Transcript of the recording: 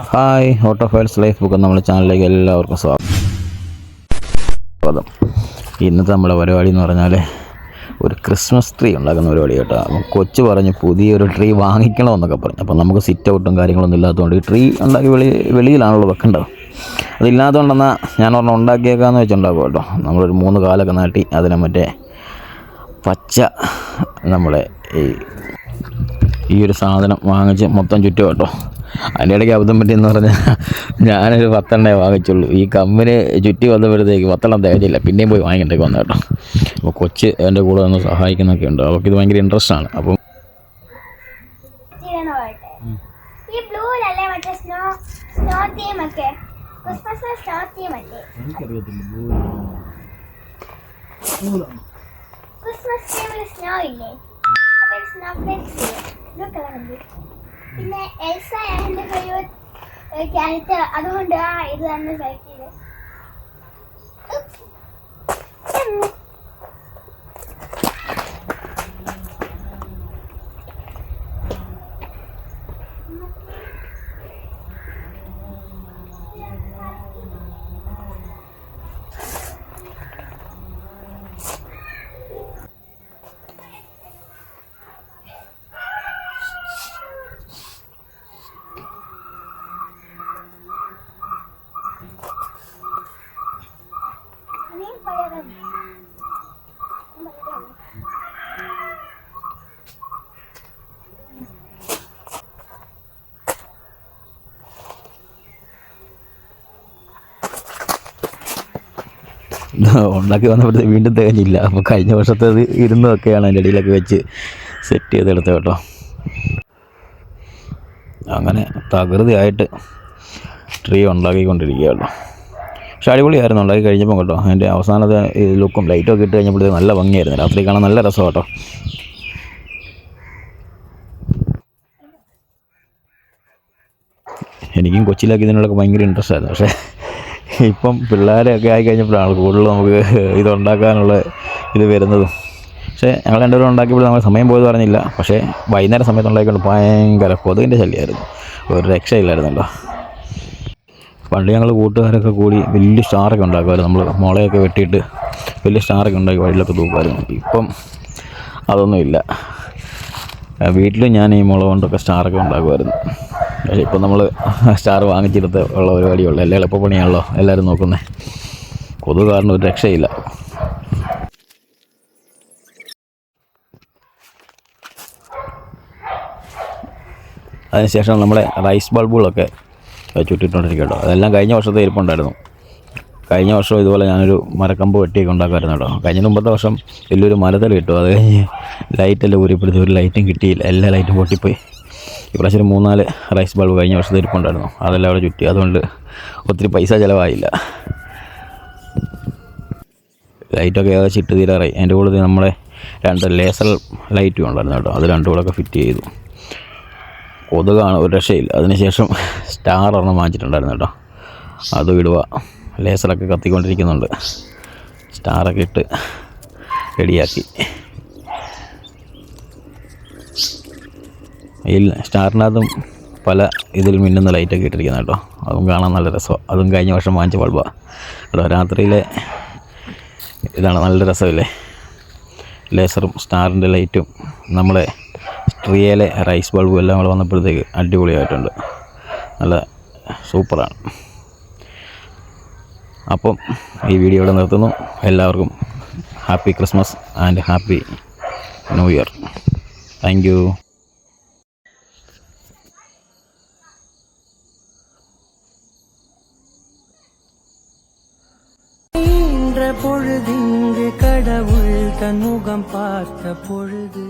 Hi, auto files life book നമ്മുടെ ചാനലിലേക്ക് എല്ലാവർക്കും സ്വാഗതം. ഇന്നത്തെ നമ്മുടെ പരിപാടി എന്ന് പറഞ്ഞാൽ ഒരു ക്രിസ്മസ് ട്രീ ഉണ്ടാക്കുന്ന പരിപാടി കേട്ടോ. കൊച്ചു പറഞ്ഞ് പുതിയൊരു ട്രീ വാങ്ങിക്കണമെന്നൊക്കെ പറഞ്ഞു. അപ്പം നമുക്ക് സിറ്റ് ഔട്ടും കാര്യങ്ങളൊന്നും ഇല്ലാത്തതുകൊണ്ട് ഈ ട്രീ ഉണ്ടാക്കി വെളിയിലാണല്ലോ വെക്കേണ്ടത്. അതില്ലാത്തതുകൊണ്ടെന്നാൽ ഞാൻ ഒരെണ്ണം ഉണ്ടാക്കിയേക്കാമെന്ന് വെച്ചുണ്ടാക്കും കേട്ടോ. നമ്മളൊരു 3 കാലൊക്കെ നാട്ടി അതിനെ മറ്റേ പച്ച നമ്മുടെ ഈ ഒരു സാധനം വാങ്ങിച്ച് മൊത്തം ചുറ്റും കേട്ടോ. അതിൻ്റെ ഇടയ്ക്ക് അബദ്ധം പറ്റിയെന്ന് പറഞ്ഞാൽ ഞാനൊരു 10 വാങ്ങിച്ചുള്ളൂ. ഈ കമ്പിന് ചുറ്റി വന്നപ്പോഴത്തേക്ക് 10 തികച്ചില്ല. പിന്നെയും പോയി വാങ്ങിക്കേണ്ടേക്ക് വന്നു കേട്ടോ. അപ്പോൾ കൊച്ച് എൻ്റെ കൂടെ ഒന്ന് സഹായിക്കുന്നൊക്കെ ഉണ്ട്. അവർക്ക് ഇത് ഭയങ്കര ഇൻട്രസ്റ്റ് ആണ്. അപ്പം പിന്നെ എൽസ എൻ്റെ ക്യാരക്ടർ അതുകൊണ്ട് ഇത് തന്നെ സെലക്ട് ചെയ്ത് ഉണ്ടാക്കി വന്നപ്പോഴത്തേക്ക് വീണ്ടും തികഞ്ഞില്ല. അപ്പോൾ കഴിഞ്ഞ വർഷത്തെ അത് ഇരുന്നതൊക്കെയാണ് അതിൻ്റെ ഇടയിലൊക്കെ വെച്ച് സെറ്റ് ചെയ്തെടുത്ത് കേട്ടോ. അങ്ങനെ തകൃതിയായിട്ട് ട്രീ ഉണ്ടാക്കിക്കൊണ്ടിരിക്കുകയുള്ളൂ. പക്ഷെ അടിപൊളിയായിരുന്നു ഉണ്ടാക്കി കഴിഞ്ഞപ്പോൾ കേട്ടോ. അതിൻ്റെ അവസാനത്തെ ഈ ലുക്കും ലൈറ്റൊക്കെ ഇട്ട് കഴിഞ്ഞപ്പോഴത്തേക്ക് നല്ല ഭംഗിയായിരുന്നു. രാത്രി കാണാൻ നല്ല രസം കേട്ടോ. എനിക്കും കൊച്ചിയിലൊക്കെ ഇതിനോടൊക്കെ ഭയങ്കര ഇൻട്രസ്റ്റ് ആയിരുന്നു. പക്ഷേ ഇപ്പം പിള്ളേരൊക്കെ ആയി കഴിഞ്ഞപ്പോഴാണ് കൂടുതൽ നമുക്ക് ഇതുണ്ടാക്കാനുള്ള ഇത് വരുന്നതും. പക്ഷേ ഞങ്ങൾ രണ്ടുപേരും ഉണ്ടാക്കിയപ്പോൾ നമ്മൾ സമയം പോയത് പറഞ്ഞില്ല. പക്ഷേ വൈകുന്നേരം സമയത്ത് ഉണ്ടാക്കിക്കൊണ്ട് ഭയങ്കര കൊതുകിൻ്റെ ശല്യമായിരുന്നു. ഒരു രക്ഷയില്ലായിരുന്നല്ലോ. പണ്ട് ഞങ്ങൾ കൂട്ടുകാരൊക്കെ കൂടി വലിയ സ്റ്റാറൊക്കെ ഉണ്ടാക്കുമായിരുന്നു. നമ്മൾ മുളയൊക്കെ വെട്ടിയിട്ട് വലിയ സ്റ്റാറൊക്കെ ഉണ്ടാക്കി വഴിയിലൊക്കെ തൂക്കുമായിരുന്നു. ഇപ്പം അതൊന്നുമില്ല. വീട്ടിലും ഞാൻ ഈ മുള കൊണ്ടൊക്കെ സ്റ്റാറൊക്കെ ഉണ്ടാക്കുമായിരുന്നു. പക്ഷേ ഇപ്പം നമ്മൾ സ്റ്റാർ വാങ്ങിച്ചെടുത്ത് ഉള്ള പരിപാടിയുള്ളൂ. എല്ലാം എളുപ്പപ്പണിയാണല്ലോ എല്ലാവരും നോക്കുന്നത്. കൊതുക് കാരണം ഒരു രക്ഷയില്ല. അതിനുശേഷം നമ്മുടെ റൈസ് ബൾബുകളൊക്കെ ചുറ്റിട്ടുകൊണ്ടിരിക്കട്ടോ. അതെല്ലാം കഴിഞ്ഞ വർഷത്തെ ഇരിപ്പുണ്ടായിരുന്നു. കഴിഞ്ഞ വർഷം ഇതുപോലെ ഞാനൊരു മരക്കമ്പ് വെട്ടിയൊക്കെ ഉണ്ടാക്കാമായിരുന്നു കേട്ടോ. കഴിഞ്ഞ മുമ്പത്തെ വർഷം വലിയൊരു മരത്തല കിട്ടും. അത് കഴിഞ്ഞ് ലൈറ്റെല്ലാം ഊരിപ്പെടുത്തി ഒരു ലൈറ്റും കിട്ടിയില്ല. എല്ലാ ലൈറ്റും പൊട്ടിപ്പോയി. ഇപ്രാവശ്യം 3-4 റൈസ് ബൾബ് കഴിഞ്ഞ വർഷത്തെ ഇരിപ്പുണ്ടായിരുന്നു. അതെല്ലാം അവിടെ ചുറ്റി. അതുകൊണ്ട് ഒത്തിരി പൈസ ചിലവായില്ല. ലൈറ്റൊക്കെ ഏകദേശം ഇട്ട് തീരാറായി. അതിൻ്റെ കൂടെ നമ്മളെ 2 ലേസർ ലൈറ്റും ഉണ്ടായിരുന്നു കേട്ടോ. അത് 2 കൂടെ ഫിറ്റ് ചെയ്തു. കൊതുകാണ് ഒരു രക്ഷയില്ല. അതിനുശേഷം സ്റ്റാർ ഒരെണ്ണം വാങ്ങിച്ചിട്ടുണ്ടായിരുന്നു കേട്ടോ. അതും ഇടുക. ലേസറൊക്കെ കത്തിക്കൊണ്ടിരിക്കുന്നുണ്ട്. സ്റ്റാറൊക്കെ ഇട്ട് റെഡിയാക്കി. ഈ സ്റ്റാറിനകത്തും പല ഇതിൽ മിന്നുന്ന ലൈറ്റൊക്കെ ഇട്ടിരിക്കുന്നത് കേട്ടോ. അതും കാണാൻ നല്ല രസമാണ്. അതും കഴിഞ്ഞ വർഷം വാങ്ങിച്ച ബൾബാണ് കേട്ടോ. രാത്രിയിലെ ഇതാണ് നല്ല രസമില്ലേ. ലേസറും സ്റ്റാറിൻ്റെ ലൈറ്റും നമ്മളെ ട്രീയിലെ റൈസ് ബൾബും എല്ലാം കൂടെ വന്നപ്പോഴത്തേക്ക് അടിപൊളിയായിട്ടുണ്ട്. നല്ല സൂപ്പറാണ്. അപ്പം ഈ വീഡിയോ ഇവിടെ നിർത്തുന്നു. എല്ലാവർക്കും happy Christmas and happy new year. Thank you. பொழுதிங்கு கடவுள் தன் முகம் பார்த்த பொழுது